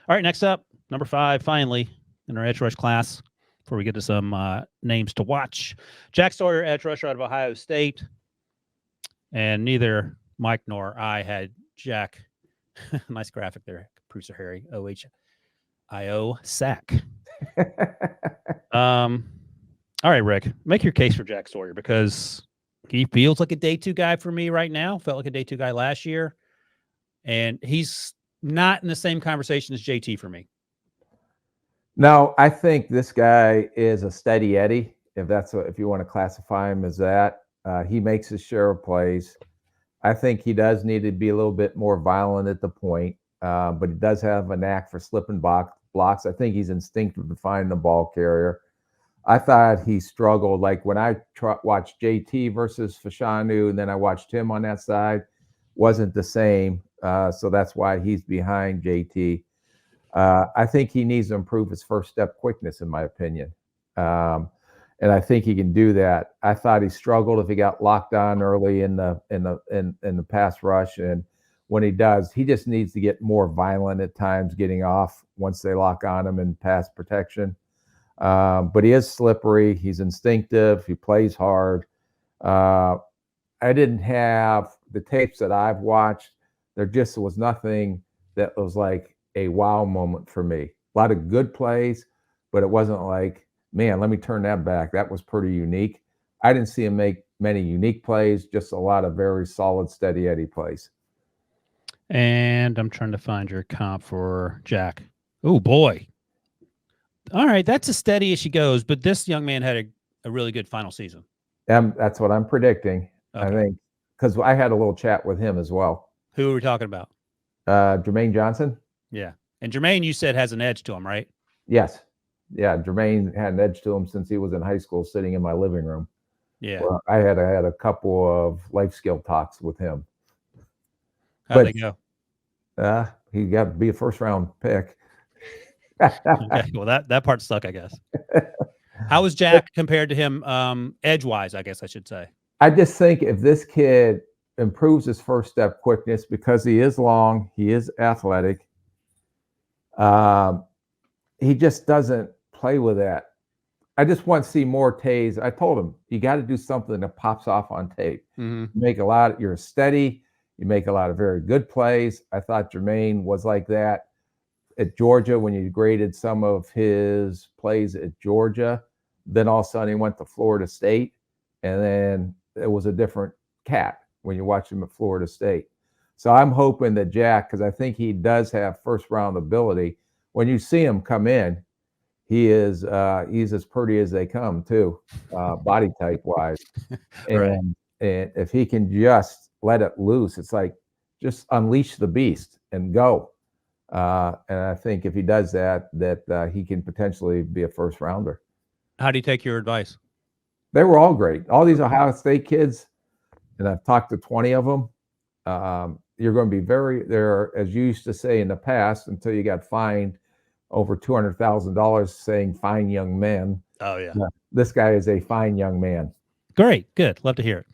All right, next up, number 5, finally, in our edge rush class, before we get to some names to watch. Jack Sawyer, edge rusher out of Ohio State. And neither Mike nor I had Jack. Nice graphic there, Producer Harry, OHIO sack. Um, all right, Rick, make your case for Jack Sawyer because he feels like a day 2 guy for me right now. Felt like a day 2 guy last year. And he's not in the same conversation as JT for me. No, I think this guy is a steady Eddy, if you want to classify him as that. He makes his share of plays. I think he does need to be a little bit more violent at the point, but he does have a knack for slipping blocks. I think he's instinctive to find the ball carrier. I thought he struggled. Like when I watched JT versus Fashanu, and then I watched him on that side, wasn't the same. So that's why he's behind JT. I think he needs to improve his first step quickness, in my opinion. And I think he can do that. I thought he struggled if he got locked on early in the pass rush, and when he does, he just needs to get more violent at times, getting off once they lock on him in pass protection. But he is slippery. He's instinctive. He plays hard. I didn't have the tapes that I've watched. There just was nothing that was like a wow moment for me. A lot of good plays, but it wasn't like, man, let me turn that back. That was pretty unique. I didn't see him make many unique plays, just a lot of very solid, steady Eddy plays. And I'm trying to find your comp for Jack. Oh, boy. All right, that's as steady as she goes, but this young man had a really good final season. That's what I'm predicting, okay. I think, because I had a little chat with him as well. Who are we talking about? Jermaine Johnson. Yeah. And Jermaine, you said, has an edge to him, right? Yes. Yeah, Jermaine had an edge to him since he was in high school, sitting in my living room. Yeah. Well, I had a couple of life skill talks with him. How'd they go? He got to be a first round pick. Okay, well, that part stuck, I guess. How was Jack compared to him edge-wise, I guess I should say? I just think if this kid improves his first step quickness, because he is long, he is athletic, he just doesn't play with that. I just want to see more Tays. I told him, you got to do something that pops off on tape. Mm-hmm. You're steady. You make a lot of very good plays. I thought Jermaine was like that at Georgia when you graded some of his plays at Georgia. Then all of a sudden he went to Florida State, and then it was a different cat when you watch him at Florida State. So I'm hoping that Jack, because I think he does have first round ability. When you see him come in, he's as pretty as they come too, body type wise. Right. And if he can just let it loose, it's like just unleash the beast and go. And I think if he does that, he can potentially be a first rounder. How do you take your advice? They were all great. All these Ohio State kids, and I've talked to 20 of them. You're going to be they're, as you used to say in the past, until you got fined over $200,000 saying fine young man. Oh, yeah. This guy is a fine young man. Great. Good. Love to hear it.